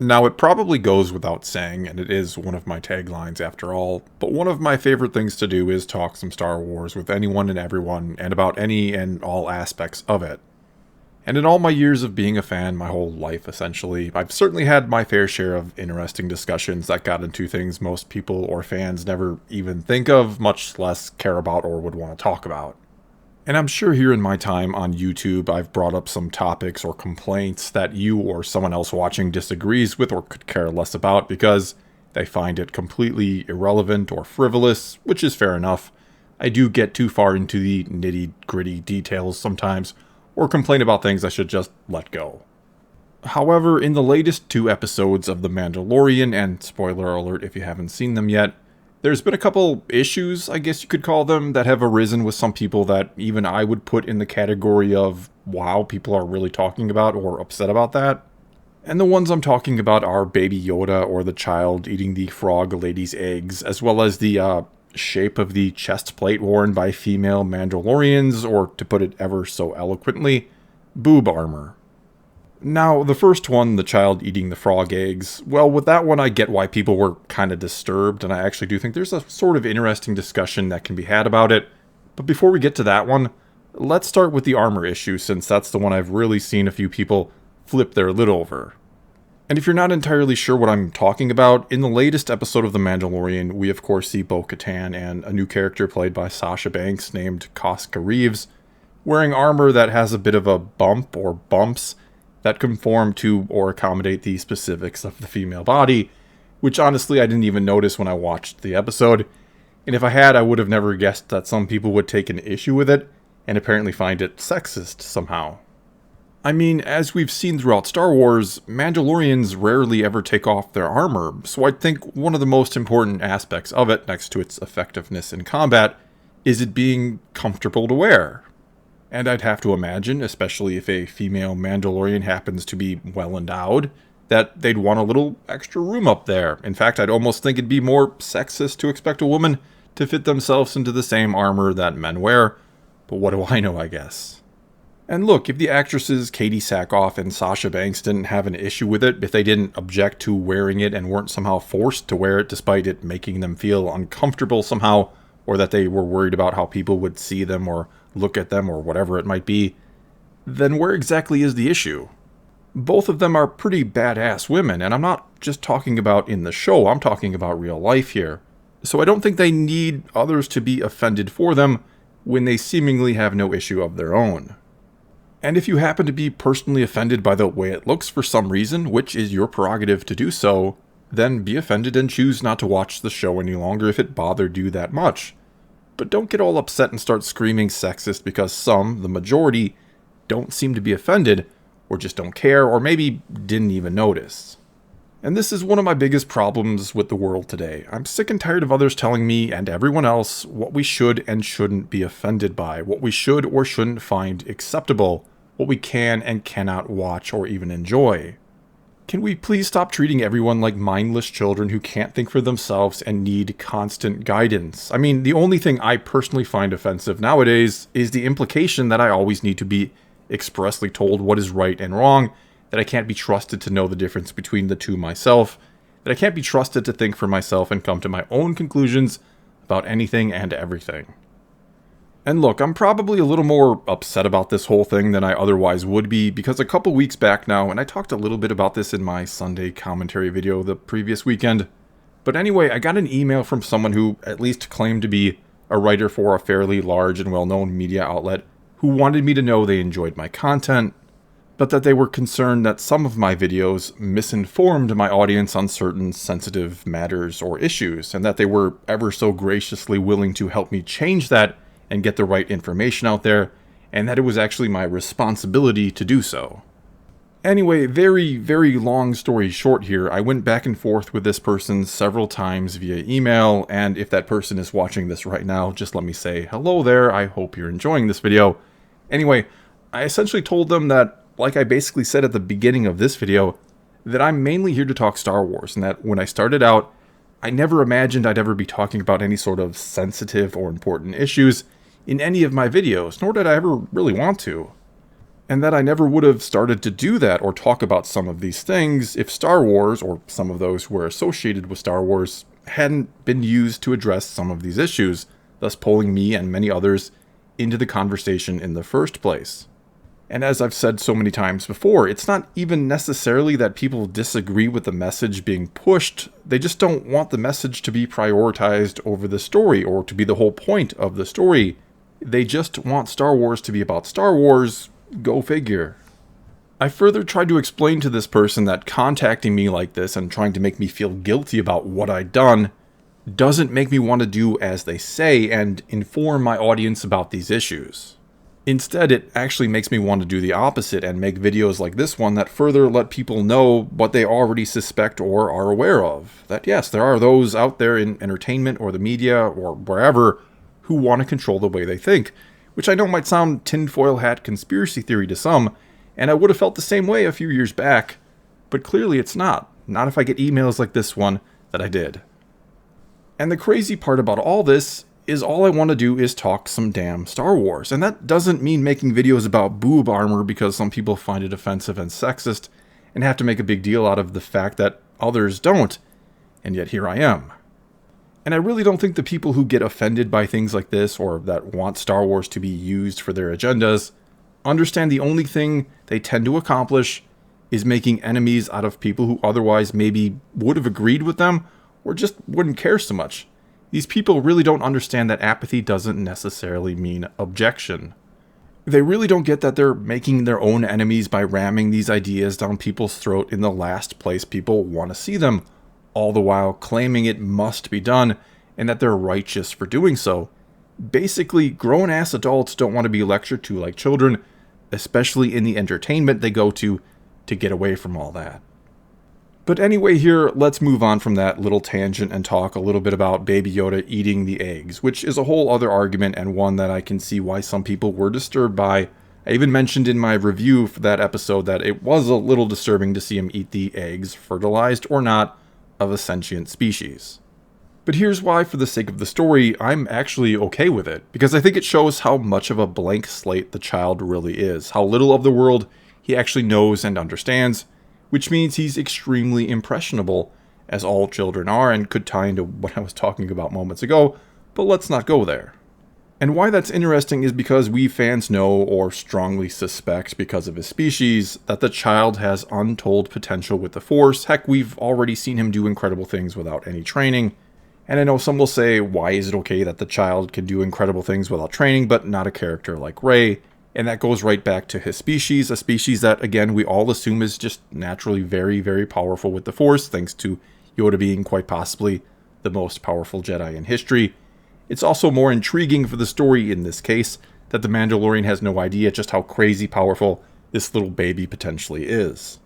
Now, it probably goes without saying, and it is one of my taglines after all, but one of my favorite things to do is talk some Star Wars with anyone and everyone, and about any and all aspects of it. And in all my years of being a fan, my whole life essentially, I've certainly had my fair share of interesting discussions that got into things most people or fans never even think of, much less care about or would want to talk about. And I'm sure here in my time on YouTube, I've brought up some topics or complaints that you or someone else watching disagrees with or could care less about because they find it completely irrelevant or frivolous, which is fair enough. I do get too far into the nitty-gritty details sometimes, or complain about things I should just let go. However, in the latest 2 episodes of The Mandalorian, and spoiler alert if you haven't seen them yet, there's been a couple issues, I guess you could call them, that have arisen with some people that even I would put in the category of, wow, people are really talking about or upset about that. And the ones I'm talking about are Baby Yoda or the child eating the frog lady's eggs, as well as the shape of the chest plate worn by female Mandalorians, or to put it ever so eloquently, boob armor. Now, the first one, the child eating the frog eggs, well, with that one I get why people were kind of disturbed, and I actually do think there's a sort of interesting discussion that can be had about it. But before we get to that one, let's start with the armor issue, since that's the one I've really seen a few people flip their lid over. And if you're not entirely sure what I'm talking about, in the latest episode of The Mandalorian, we of course see Bo-Katan and a new character played by Sasha Banks named Koska Reeves, wearing armor that has a bit of a bump or bumps that conform to or accommodate the specifics of the female body, which honestly I didn't even notice when I watched the episode, and if I had, I would have never guessed that some people would take an issue with it, and apparently find it sexist somehow. I mean, as we've seen throughout Star Wars, Mandalorians rarely ever take off their armor, so I think one of the most important aspects of it, next to its effectiveness in combat, is it being comfortable to wear. And I'd have to imagine, especially if a female Mandalorian happens to be well endowed, that they'd want a little extra room up there. In fact, I'd almost think it'd be more sexist to expect a woman to fit themselves into the same armor that men wear, but what do I know, I guess. And look, if the actresses Katie Sackhoff and Sasha Banks didn't have an issue with it, if they didn't object to wearing it and weren't somehow forced to wear it despite it making them feel uncomfortable somehow, or that they were worried about how people would see them or look at them or whatever it might be, then where exactly is the issue? Both of them are pretty badass women, and I'm not just talking about in the show, I'm talking about real life here. So I don't think they need others to be offended for them when they seemingly have no issue of their own. And if you happen to be personally offended by the way it looks for some reason, which is your prerogative to do so, then be offended and choose not to watch the show any longer if it bothered you that much. But don't get all upset and start screaming sexist because some, the majority, don't seem to be offended, or just don't care, or maybe didn't even notice. And this is one of my biggest problems with the world today. I'm sick and tired of others telling me and everyone else what we should and shouldn't be offended by, what we should or shouldn't find acceptable, what we can and cannot watch or even enjoy. Can we please stop treating everyone like mindless children who can't think for themselves and need constant guidance? I mean, the only thing I personally find offensive nowadays is the implication that I always need to be expressly told what is right and wrong, that I can't be trusted to know the difference between the two myself, that I can't be trusted to think for myself and come to my own conclusions about anything and everything. And look, I'm probably a little more upset about this whole thing than I otherwise would be, because a couple weeks back now, and I talked a little bit about this in my Sunday commentary video the previous weekend, but anyway, I got an email from someone who at least claimed to be a writer for a fairly large and well-known media outlet, who wanted me to know they enjoyed my content, but that they were concerned that some of my videos misinformed my audience on certain sensitive matters or issues, and that they were ever so graciously willing to help me change that and get the right information out there, and that it was actually my responsibility to do so. Anyway, very, very long story short here, I went back and forth with this person several times via email, and if that person is watching this right now, just let me say hello there, I hope you're enjoying this video. Anyway, I essentially told them that, like I basically said at the beginning of this video, that I'm mainly here to talk Star Wars, and that when I started out, I never imagined I'd ever be talking about any sort of sensitive or important issues in any of my videos, nor did I ever really want to. And that I never would have started to do that or talk about some of these things if Star Wars, or some of those who were associated with Star Wars, hadn't been used to address some of these issues, thus pulling me and many others into the conversation in the first place. And as I've said so many times before, it's not even necessarily that people disagree with the message being pushed, they just don't want the message to be prioritized over the story or to be the whole point of the story. They just want Star Wars to be about Star Wars. Go figure. I further tried to explain to this person that contacting me like this and trying to make me feel guilty about what I'd done doesn't make me want to do as they say and inform my audience about these issues. Instead, it actually makes me want to do the opposite and make videos like this one that further let people know what they already suspect or are aware of. That yes, there are those out there in entertainment or the media or wherever who want to control the way they think, which I know might sound tinfoil hat conspiracy theory to some, and I would have felt the same way a few years back, but clearly it's not. Not if I get emails like this one that I did. And the crazy part about all this is all I want to do is talk some damn Star Wars. And that doesn't mean making videos about boob armor because some people find it offensive and sexist and have to make a big deal out of the fact that others don't. And yet here I am. And I really don't think the people who get offended by things like this or that want Star Wars to be used for their agendas understand the only thing they tend to accomplish is making enemies out of people who otherwise maybe would have agreed with them or just wouldn't care so much. These people really don't understand that apathy doesn't necessarily mean objection. They really don't get that they're making their own enemies by ramming these ideas down people's throat in the last place people want to see them, all the while claiming it must be done and that they're righteous for doing so. Basically, grown-ass adults don't want to be lectured to like children, especially in the entertainment they go to get away from all that. But anyway, here, let's move on from that little tangent and talk a little bit about Baby Yoda eating the eggs, which is a whole other argument and one that I can see why some people were disturbed by. I even mentioned in my review for that episode that it was a little disturbing to see him eat the eggs, fertilized or not, of a sentient species. But here's why, for the sake of the story, I'm actually okay with it, because I think it shows how much of a blank slate the child really is, how little of the world he actually knows and understands, which means he's extremely impressionable, as all children are, and could tie into what I was talking about moments ago, but let's not go there. And why that's interesting is because we fans know, or strongly suspect because of his species, that the child has untold potential with the Force. Heck, we've already seen him do incredible things without any training. And I know some will say, why is it okay that the child can do incredible things without training, but not a character like Rey? And that goes right back to his species, a species that, again, we all assume is just naturally very, very powerful with the Force, thanks to Yoda being quite possibly the most powerful Jedi in history. It's also more intriguing for the story in this case that the Mandalorian has no idea just how crazy powerful this little baby potentially is.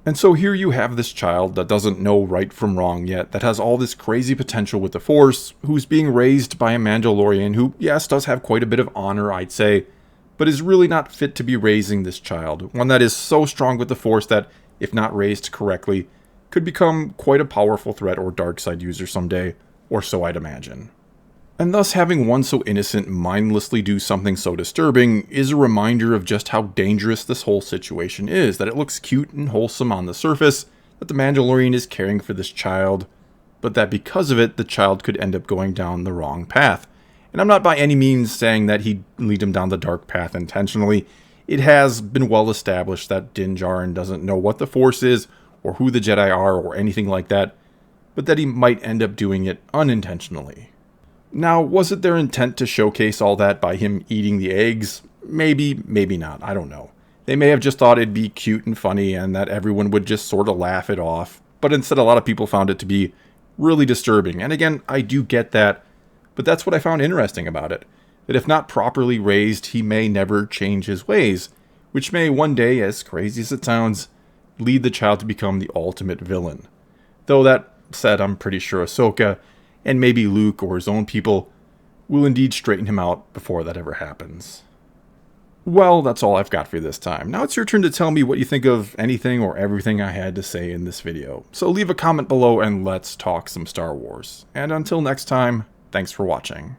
And so here you have this child that doesn't know right from wrong yet, that has all this crazy potential with the Force, who's being raised by a Mandalorian who, yes, does have quite a bit of honor, I'd say, but is really not fit to be raising this child, one that is so strong with the Force that, if not raised correctly, could become quite a powerful threat or dark side user someday, or so I'd imagine. And thus having one so innocent mindlessly do something so disturbing is a reminder of just how dangerous this whole situation is, that it looks cute and wholesome on the surface, that the Mandalorian is caring for this child, but that because of it, the child could end up going down the wrong path. And I'm not by any means saying that he'd lead him down the dark path intentionally. It has been well established that Din Djarin doesn't know what the Force is, or who the Jedi are, or anything like that, but that he might end up doing it unintentionally. Now, was it their intent to showcase all that by him eating the eggs? Maybe, maybe not, I don't know. They may have just thought it'd be cute and funny and that everyone would just sort of laugh it off, but instead a lot of people found it to be really disturbing. And again, I do get that, but that's what I found interesting about it. That if not properly raised, he may never change his ways, which may one day, as crazy as it sounds, lead the child to become the ultimate villain. Though that said, I'm pretty sure Ahsoka, and maybe Luke or his own people, will indeed straighten him out before that ever happens. Well, that's all I've got for you this time. Now it's your turn to tell me what you think of anything or everything I had to say in this video. So leave a comment below and let's talk some Star Wars. And until next time, thanks for watching.